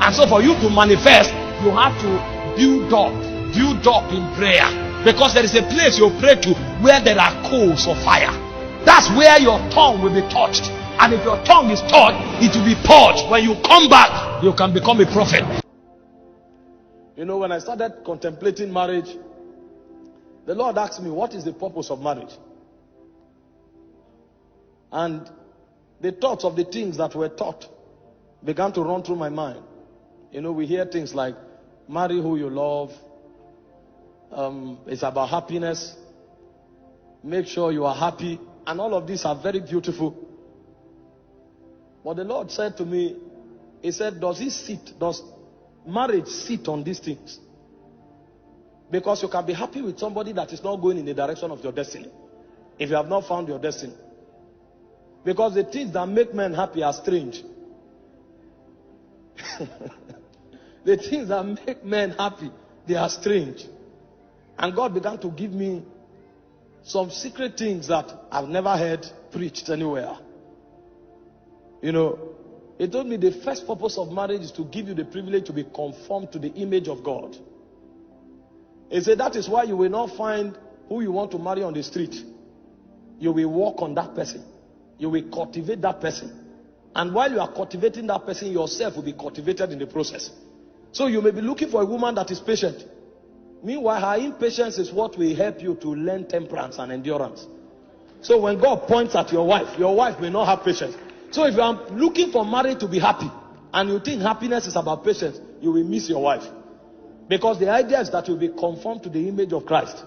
And so for you to manifest, you have to build up in prayer. Because there is a place you pray to where there are coals of fire. That's where your tongue will be touched. And if your tongue is touched, it will be purged. When you come back, you can become a prophet. You know, when I started contemplating marriage, the Lord asked me, what is the purpose of marriage? And the thoughts of the things that were taught began to run through my mind. You know, we hear things like, marry who you love. It's about happiness. Make sure you are happy. And all of these are very beautiful. But the Lord said to me, He said, does marriage sit on these things? Because you can be happy with somebody that is not going in the direction of your destiny, if you have not found your destiny. Because the things that make men happy are strange. The things that make men happy, they are strange. And God began to give me some secret things that I've never heard preached anywhere. You know, He told me the first purpose of marriage is to give you the privilege to be conformed to the image of God. He said that is why you will not find who you want to marry on the street. You will walk on that person. You will cultivate that person. And while you are cultivating that person, yourself will be cultivated in the process. So you may be looking for a woman that is patient. Meanwhile, her impatience is what will help you to learn temperance and endurance. So when God points at your wife may not have patience. So if you are looking for marriage to be happy, and you think happiness is about patience, you will miss your wife. Because the idea is that you'll be conformed to the image of Christ.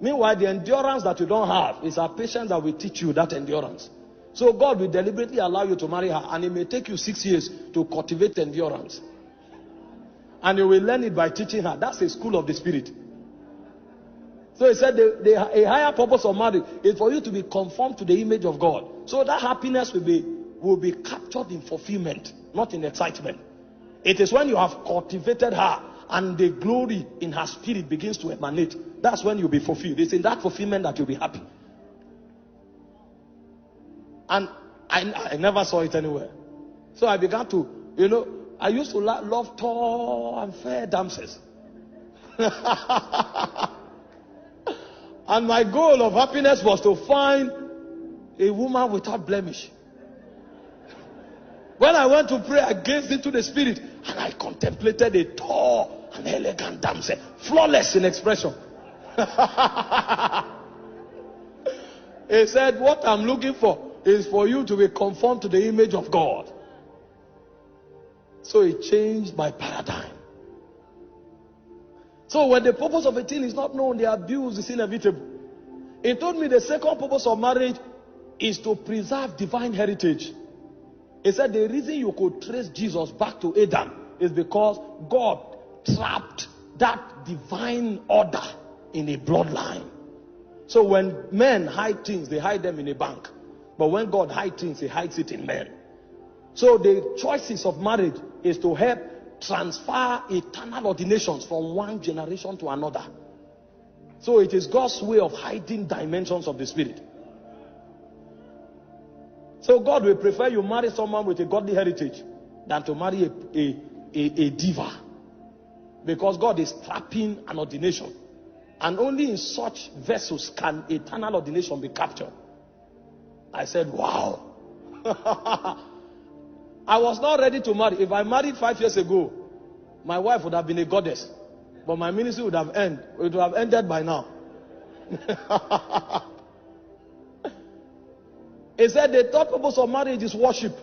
Meanwhile, the endurance that you don't have is our patience that will teach you that endurance. So God will deliberately allow you to marry her, and it may take you 6 years to cultivate endurance. And you will learn it by teaching her. That's a school of the spirit. So He said a higher purpose of marriage is for you to be conformed to the image of God. So that happiness will be captured in fulfillment, not in excitement. It is when you have cultivated her and the glory in her spirit begins to emanate. That's when you'll be fulfilled. It's in that fulfillment that you'll be happy. And I never saw it anywhere. So I began to, you know, I used to love tall and fair damsels. And my goal of happiness was to find a woman without blemish. When I went to pray, I gazed into the spirit and I contemplated a tall and elegant damsel, flawless in expression. He said, what I'm looking for is for you to be conformed to the image of God. So it changed my paradigm. So when the purpose of a thing is not known, the abuse is inevitable. He told me the second purpose of marriage is to preserve divine heritage. He said the reason you could trace Jesus back to Adam is because God trapped that divine order in a bloodline. So when men hide things, they hide them in a bank. But when God hides things, He hides it in men. So the choices of marriage is to help transfer eternal ordinations from one generation to another. So it is God's way of hiding dimensions of the spirit. So God will prefer you marry someone with a godly heritage than to marry a diva. Because God is trapping an ordination. And only in such vessels can eternal ordination be captured. I said, wow. I was not ready to marry. If I married 5 years ago, my wife would have been a goddess. But my ministry would have ended by now. He said the third purpose of marriage is worship.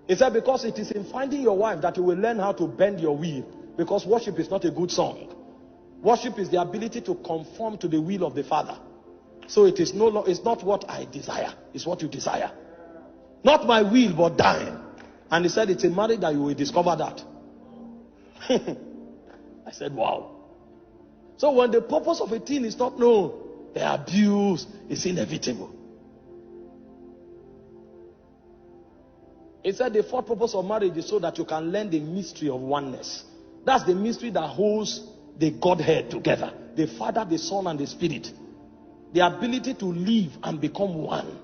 He said because it is in finding your wife that you will learn how to bend your will. Because worship is not a good song. Worship is the ability to conform to the will of the Father. So it is it's not what I desire, it's what you desire. Not my will, but thine. And he said it's in marriage that you will discover that. I said, wow. So when the purpose of a thing is not known, the abuse is inevitable. He said the fourth purpose of marriage is so that you can learn the mystery of oneness. That's the mystery that holds the Godhead together. The Father, the Son, and the Spirit. The ability to live and become one.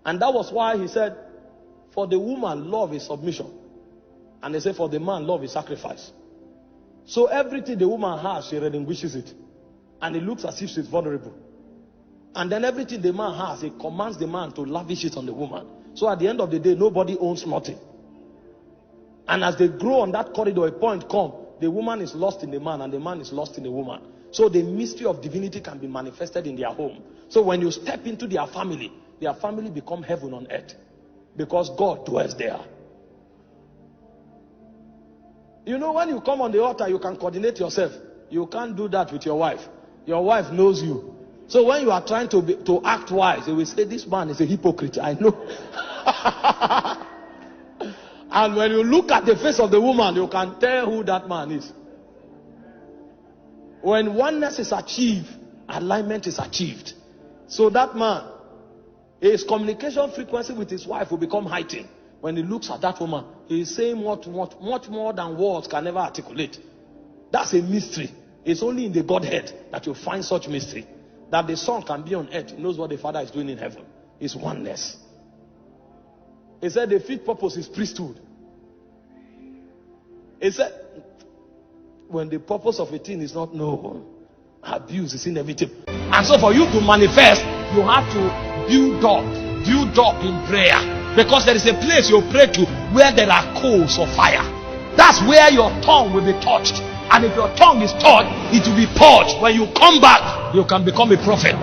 And that was why he said, for the woman, love is submission. And they say for the man, love is sacrifice. So everything the woman has, she relinquishes it. And it looks as if she's vulnerable. And then everything the man has, he commands the man to lavish it on the woman. So at the end of the day, nobody owns nothing. And as they grow on that corridor, a point comes, the woman is lost in the man and the man is lost in the woman. So the mystery of divinity can be manifested in their home. So when you step into their family become heaven on earth. Because God dwells there. You know, when you come on the altar, you can coordinate yourself. You can't do that with your wife. Your wife knows you. So when you are trying to act wise, they will say, this man is a hypocrite. I know. And when you look at the face of the woman, you can tell who that man is. When oneness is achieved, alignment is achieved. So that man, his communication frequency with his wife will become heightened. When he looks at that woman, he is saying much more than words can ever articulate. That's a mystery. It's only in the Godhead that you find such mystery. That the Son can be on earth, he knows what the Father is doing in heaven. It's oneness. He said the fifth purpose is priesthood. He said, when the purpose of a thing is not known, abuse is inevitable. And so for you to manifest, you have to build up in prayer. Because there is a place you pray to where there are coals of fire. That's where your tongue will be touched. And if your tongue is touched, it will be purged. When you come back, you can become a prophet.